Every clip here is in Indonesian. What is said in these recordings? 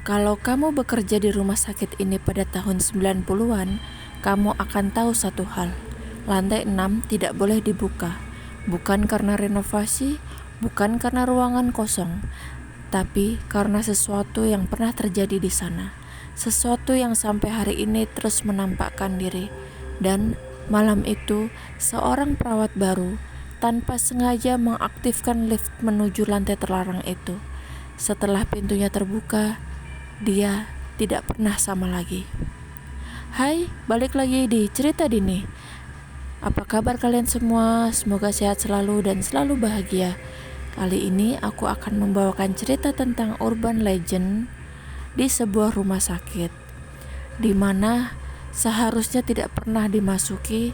Kalau kamu bekerja di rumah sakit ini pada tahun 90-an, kamu akan tahu satu hal. Lantai 6 tidak boleh dibuka. Bukan karena renovasi, bukan karena ruangan kosong, tapi karena sesuatu yang pernah terjadi di sana. Sesuatu yang sampai hari ini terus menampakkan diri. Dan malam itu, seorang perawat baru tanpa sengaja mengaktifkan lift menuju lantai terlarang itu. Setelah pintunya terbuka, dia tidak pernah sama lagi. Hai, balik lagi di Cerita Dini. Apa kabar kalian semua? Semoga sehat selalu dan selalu bahagia. Kali ini aku akan membawakan cerita tentang urban legend di sebuah rumah sakit, di mana seharusnya tidak pernah dimasuki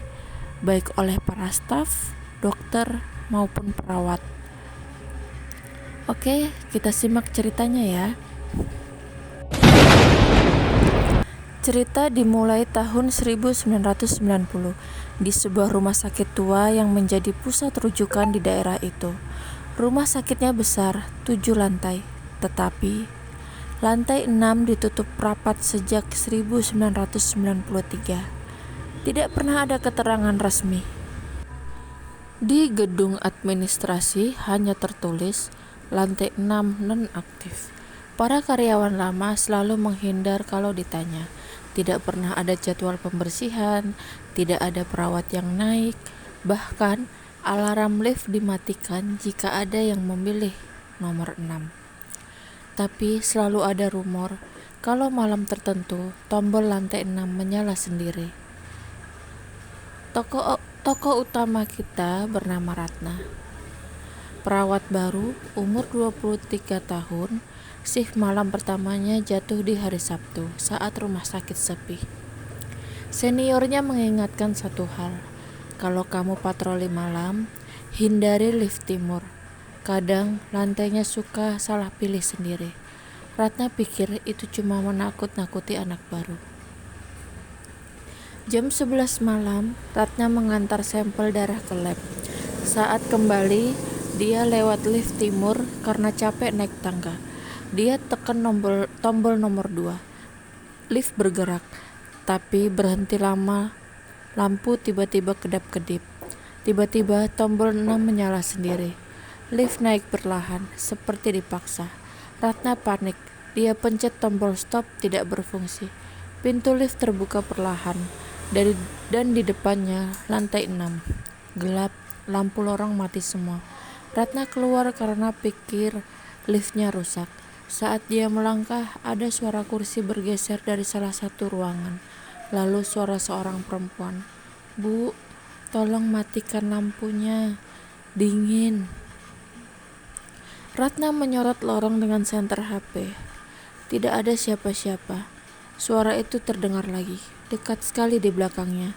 baik oleh para staf, dokter, maupun perawat. Oke, kita simak ceritanya ya. Cerita dimulai tahun 1990 di sebuah rumah sakit tua yang menjadi pusat rujukan di daerah itu. Rumah sakitnya besar, 7 lantai, tetapi lantai 6 ditutup rapat sejak 1993. Tidak pernah ada keterangan resmi. Di gedung administrasi hanya tertulis lantai 6 non-aktif. Para karyawan lama selalu menghindar kalau ditanya. Tidak pernah ada jadwal pembersihan, tidak ada perawat yang naik, bahkan alarm lift dimatikan jika ada yang memilih nomor 6. Tapi selalu ada rumor kalau malam tertentu tombol lantai 6 menyala sendiri. Tokoh utama kita bernama Ratna. Perawat baru, umur 23 tahun, shift malam pertamanya jatuh di hari Sabtu saat rumah sakit sepi. Seniornya mengingatkan satu hal, kalau kamu patroli malam, hindari lift timur. Kadang lantainya suka salah pilih sendiri. Ratna pikir itu cuma menakut-nakuti anak baru. Jam 11 malam, Ratna mengantar sampel darah ke lab. Saat kembali, dia lewat lift timur karena capek naik tangga. Dia tekan tombol nomor 2. Lift bergerak, tapi berhenti lama. Lampu tiba-tiba kedap-kedip. Tiba-tiba tombol 6 menyala sendiri. Lift naik perlahan, seperti dipaksa. Ratna panik. Dia pencet tombol stop, tidak berfungsi. Pintu lift terbuka perlahan. Dan di depannya, lantai 6. Gelap, lampu lorong mati semua. Ratna keluar karena pikir liftnya rusak. Saat dia melangkah, ada suara kursi bergeser dari salah satu ruangan. Lalu suara seorang perempuan. "Bu, tolong matikan lampunya. Dingin." Ratna menyorot lorong dengan senter HP. Tidak ada siapa-siapa. Suara itu terdengar lagi, dekat sekali di belakangnya.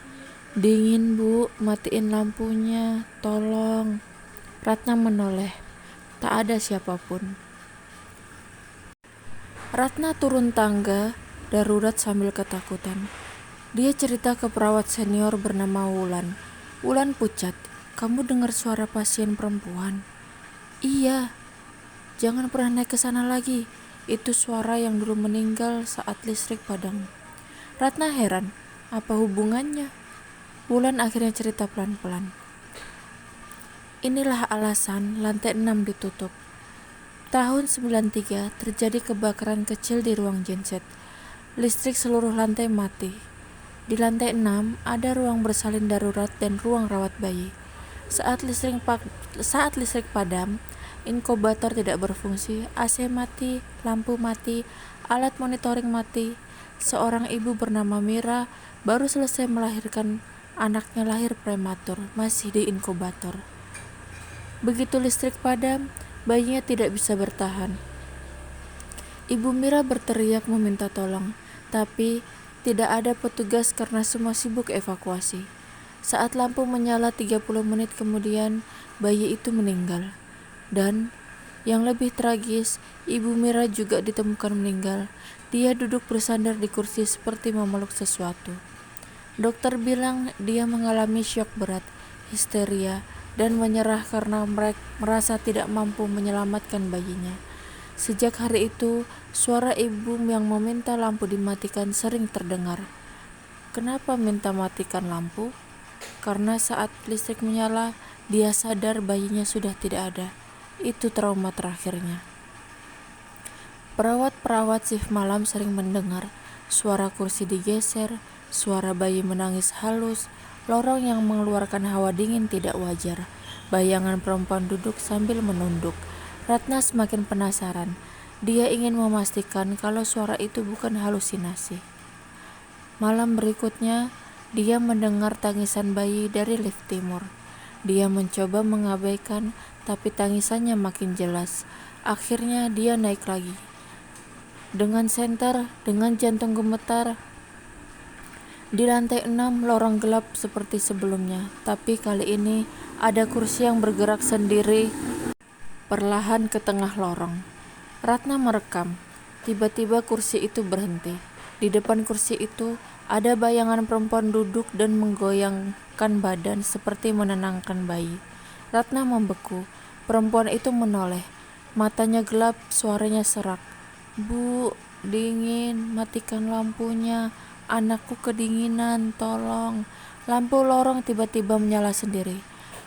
"Dingin, Bu, matiin lampunya, tolong." Ratna menoleh. Tak ada siapapun. Ratna turun tangga darurat sambil ketakutan. Dia cerita ke perawat senior bernama Wulan. Wulan pucat. "Kamu dengar suara pasien perempuan?" "Iya." "Jangan pernah naik ke sana lagi. Itu suara yang dulu meninggal saat listrik padam." Ratna heran. Apa hubungannya? Wulan akhirnya cerita pelan-pelan. "Inilah alasan lantai 6 ditutup. Tahun 93 terjadi kebakaran kecil di ruang genset. Listrik seluruh lantai mati. Di lantai 6 ada ruang bersalin darurat dan ruang rawat bayi. Saat listrik padam, inkubator tidak berfungsi, AC mati, lampu mati, alat monitoring mati. Seorang ibu bernama Mira baru selesai melahirkan, anaknya lahir prematur, masih di inkubator. Begitu listrik padam, bayinya tidak bisa bertahan. Ibu Mira berteriak meminta tolong, tapi tidak ada petugas karena semua sibuk evakuasi. Saat lampu menyala 30 menit kemudian, bayi itu meninggal. Dan yang lebih tragis, Ibu Mira juga ditemukan meninggal. Dia duduk bersandar di kursi seperti memeluk sesuatu. Dokter bilang dia mengalami syok berat, histeria, dan menyerah karena merasa tidak mampu menyelamatkan bayinya. Sejak hari itu, suara ibu yang meminta lampu dimatikan sering terdengar. Kenapa minta matikan lampu? Karena saat listrik menyala, dia sadar bayinya sudah tidak ada. Itu trauma terakhirnya. Perawat-perawat shift malam sering mendengar suara kursi digeser, suara bayi menangis halus, lorong yang mengeluarkan hawa dingin tidak wajar, bayangan perempuan duduk sambil menunduk. Ratna semakin penasaran. Dia ingin memastikan kalau suara itu bukan halusinasi. Malam berikutnya, dia mendengar tangisan bayi dari lift timur. Dia mencoba mengabaikan, tapi tangisannya makin jelas. Akhirnya dia naik lagi. Dengan senter, dengan jantung gemetar. Di lantai 6, lorong gelap seperti sebelumnya. Tapi kali ini, ada kursi yang bergerak sendiri perlahan ke tengah lorong. Ratna merekam. Tiba-tiba kursi itu berhenti. Di depan kursi itu, ada bayangan perempuan duduk dan menggoyangkan badan seperti menenangkan bayi. Ratna membeku. Perempuan itu menoleh. Matanya gelap, suaranya serak. "Bu, dingin, matikan lampunya. Anakku kedinginan, tolong." Lampu lorong tiba-tiba menyala sendiri.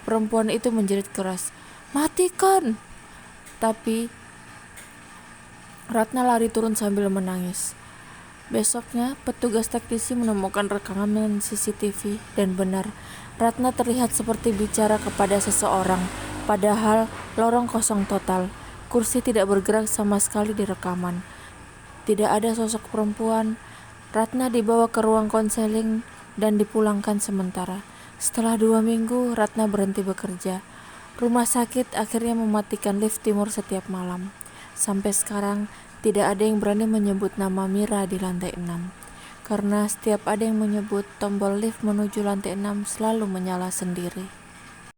Perempuan itu menjerit keras, "Matikan!" Tapi Ratna lari turun sambil menangis. Besoknya, petugas teknisi menemukan rekaman CCTV dan benar, Ratna terlihat seperti bicara kepada seseorang, padahal lorong kosong total. Kursi tidak bergerak sama sekali di rekaman. Tidak ada sosok perempuan. Ratna dibawa ke ruang konseling dan dipulangkan sementara. Setelah 2 minggu, Ratna berhenti bekerja. Rumah sakit akhirnya mematikan lift timur setiap malam. Sampai sekarang, tidak ada yang berani menyebut nama Mira di lantai 6. Karena setiap ada yang menyebut, tombol lift menuju lantai 6 selalu menyala sendiri.